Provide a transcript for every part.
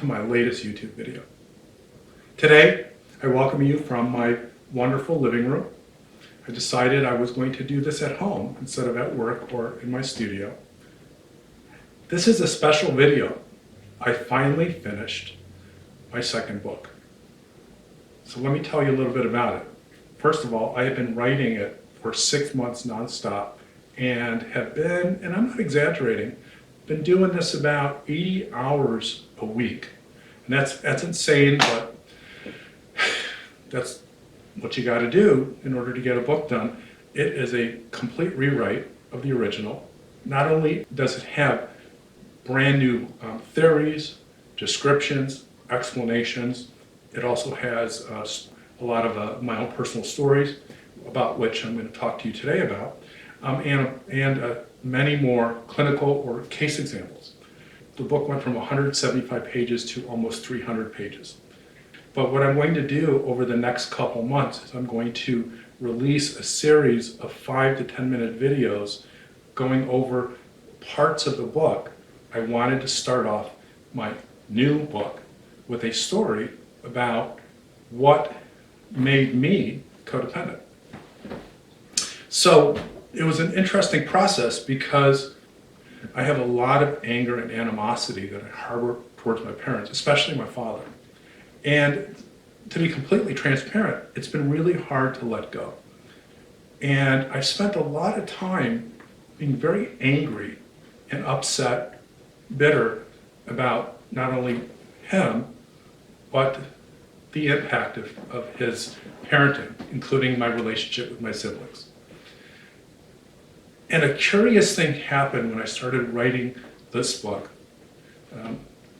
to my latest YouTube video. Today, I welcome you from my wonderful living room. I decided I was going to do this at home instead of at work or in my studio. This is a special video. I finally finished my second book. So let me tell you a little bit about it. First of all, I have been writing it for 6 months nonstop and have been, and I'm not exaggerating, been doing this about 80 hours a week. And that's insane, but that's what you got to do in order to get a book done. It is a complete rewrite of the original. Not only does it have brand new theories, descriptions, explanations, it also has a lot of my own personal stories, about which I'm going to talk to you today about, and many more clinical or case examples. The book went from 175 pages to almost 300 pages. But what I'm going to do over the next couple months is I'm going to release a series of 5 to 10 minute videos going over parts of the book. I wanted to start off my new book with a story about what made me codependent. So it was an interesting process because I have a lot of anger and animosity that I harbor towards my parents, especially my father. And to be completely transparent, it's been really hard to let go. And I've spent a lot of time being very angry and upset, bitter about not only him, but the impact of his parenting, including my relationship with my siblings. And a curious thing happened when I started writing this book,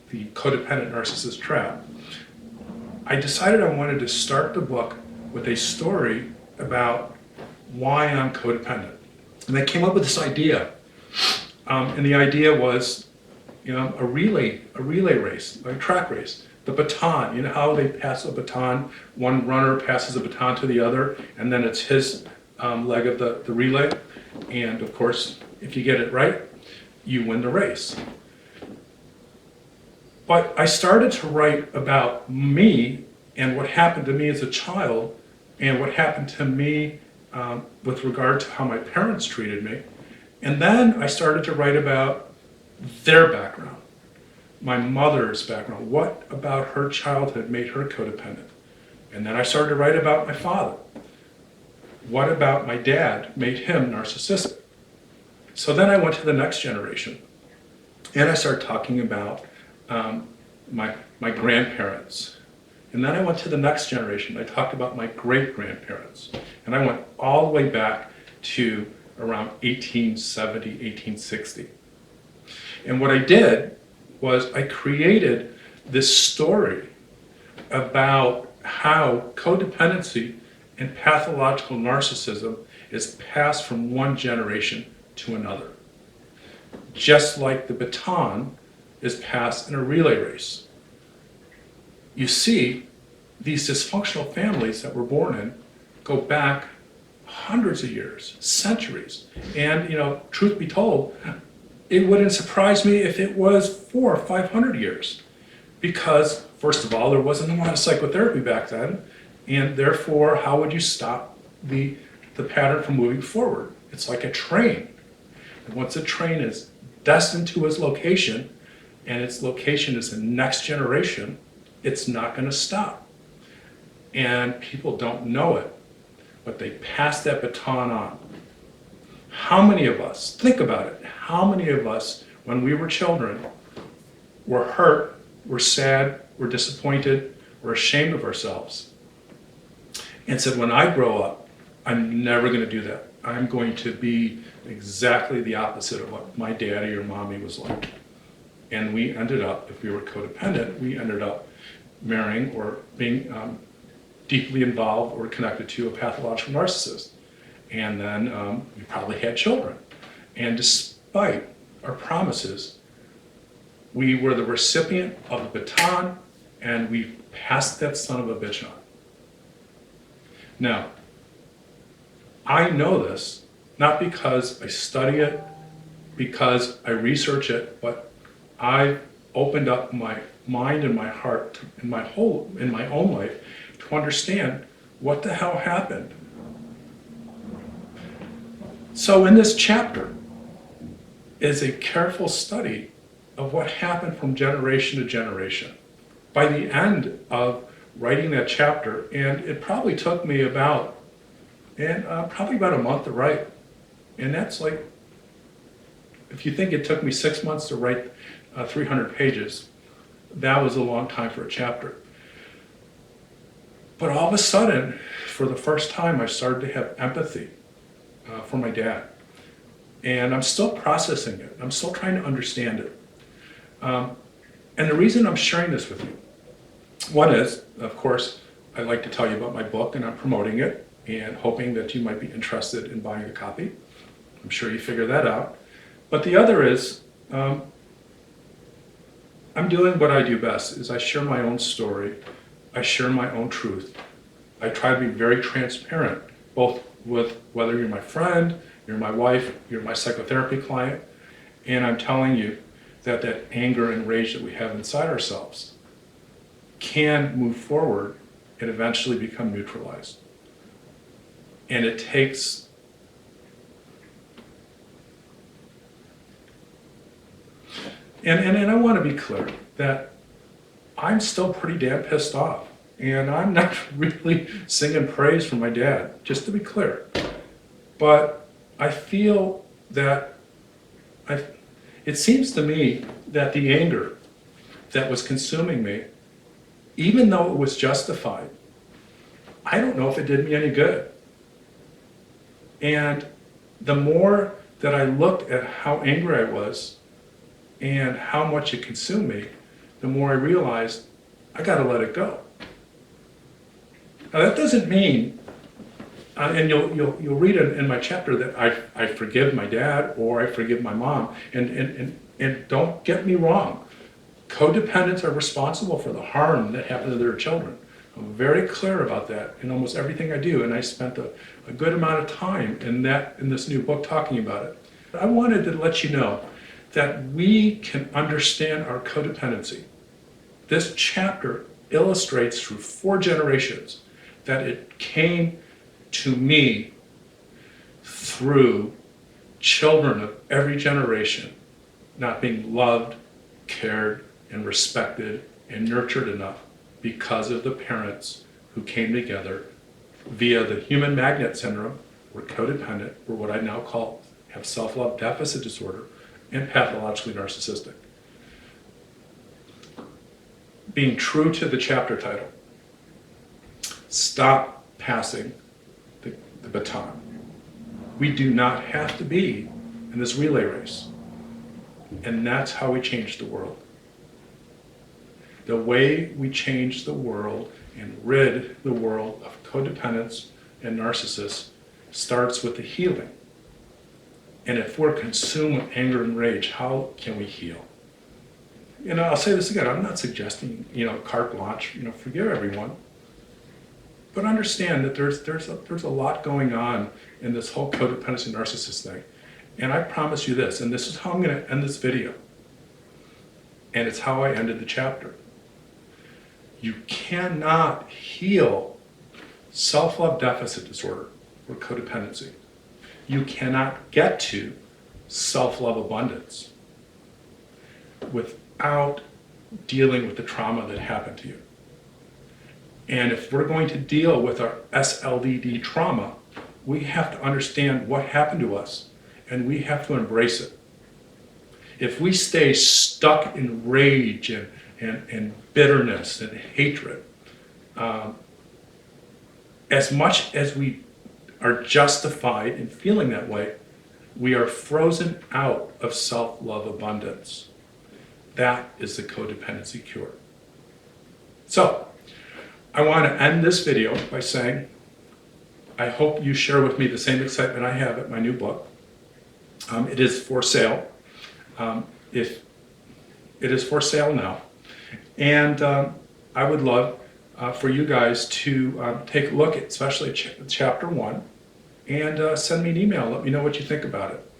the Codependent Narcissist Trap. I decided I wanted to start the book with a story about why I'm codependent. And I came up with this idea. And the idea was, a relay race, a track race. The baton, you know how they pass a baton, one runner passes a baton to the other, and then it's his leg of the relay. And of course, if you get it right, you win the race. But I started to write about me and what happened to me as a child and what happened to me with regard to how my parents treated me. And then I started to write about their background, my mother's background. What about her childhood made her codependent? And then I started to write about my father. What about my dad made him narcissistic? So then I went to the next generation and I started talking about my grandparents. And then I went to the next generation. I talked about my great-grandparents. And I went all the way back to around 1870, 1860. And what I did was I created this story about how codependency and pathological narcissism is passed from one generation to another. Just like the baton is passed in a relay race. You see, these dysfunctional families that we're born in go back hundreds of years, centuries. And, truth be told, it wouldn't surprise me if it was 400 or 500 years. Because, first of all, there wasn't a lot of psychotherapy back then. And therefore, how would you stop the pattern from moving forward? It's like a train. And once a train is destined to its location, and its location is the next generation, it's not going to stop. And people don't know it, but they pass that baton on. How many of us, think about it, how many of us, when we were children, were hurt, were sad, were disappointed, were ashamed of ourselves, and said, when I grow up, I'm never going to do that. I'm going to be exactly the opposite of what my daddy or mommy was like. And we ended up, if we were codependent, we ended up marrying or being deeply involved or connected to a pathological narcissist. And then we probably had children. And despite our promises, we were the recipient of the baton and we passed that son of a bitch on. Now, I know this not because I study it, because I research it, but I've opened up my mind and my heart, in my own life, to understand what the hell happened. So in this chapter is a careful study of what happened from generation to generation. By the end of writing that chapter, and it probably took me about a month to write, and that's like, if you think it took me 6 months to write 300 pages, that was a long time for a chapter. But all of a sudden, for the first time, I started to have empathy for my dad. And I'm still processing it. I'm still trying to understand it. And the reason I'm sharing this with you, one is, of course, I'd like to tell you about my book, and I'm promoting it and hoping that you might be interested in buying a copy. I'm sure you figured that out. But the other is, I'm doing what I do best, is I share my own story. I share my own truth. I try to be very transparent, both with whether you're my friend, you're my wife, you're my psychotherapy client, and I'm telling you that that anger and rage that we have inside ourselves can move forward and eventually become neutralized. And it takes and I want to be clear that I'm still pretty damn pissed off, and I'm not really singing praise for my dad, just to be clear. But I feel that it seems to me that the anger that was consuming me, even though it was justified, I don't know if it did me any good. And the more that I looked at how angry I was and how much it consumed me, the more I realized I got to let it go. Now that doesn't mean, and you'll read in my chapter that I forgive my dad or I forgive my mom. And don't get me wrong, codependents are responsible for the harm that happened to their children. I'm very clear about that in almost everything I do, and I spent a good amount of time in this new book talking about it. I wanted to let you know that we can understand our codependency. This chapter illustrates through 4 generations that it came to me through children of every generation not being loved, cared, and respected and nurtured enough because of the parents who came together via the human magnet syndrome, were codependent, or what I now call have self-love deficit disorder, and pathologically narcissistic. Being true to the chapter title, stop passing the baton. We do not have to be in this relay race. And that's how we change the world. The way we change the world and rid the world of codependents and narcissists starts with the healing. And if we're consumed with anger and rage, how can we heal? I'll say this again, I'm not suggesting, carte blanche, forgive everyone. But understand that there's a lot going on in this whole codependency narcissist thing. And I promise you this, and this is how I'm going to end this video. And it's how I ended the chapter. You cannot heal self-love deficit disorder or codependency. You cannot get to self-love abundance without dealing with the trauma that happened to you. And if we're going to deal with our SLDD trauma, we have to understand what happened to us, and we have to embrace it. If we stay stuck in rage and bitterness and hatred, as much as we are justified in feeling that way, we are frozen out of self-love abundance. That is the codependency cure. So, I want to end this video by saying, I hope you share with me the same excitement I have at my new book. It is for sale. If it is for sale now. And I would love for you guys to take a look at especially chapter 1 and send me an email. Let me know what you think about it.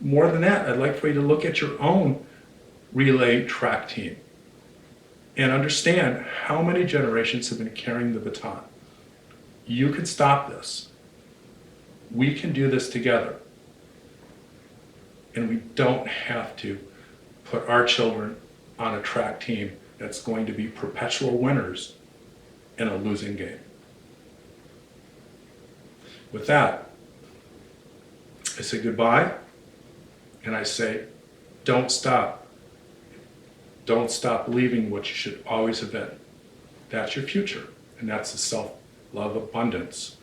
More than that, I'd like for you to look at your own relay track team. and understand how many generations have been carrying the baton. You can stop this. We can do this together. And we don't have to put our children on a track team that's going to be perpetual winners in a losing game. With that, I say goodbye, and I say, don't stop. Don't stop believing what you should always have been. That's your future, and that's the self-love abundance.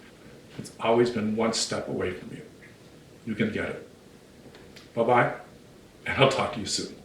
It's always been one step away from you. You can get it. Bye-bye, and I'll talk to you soon.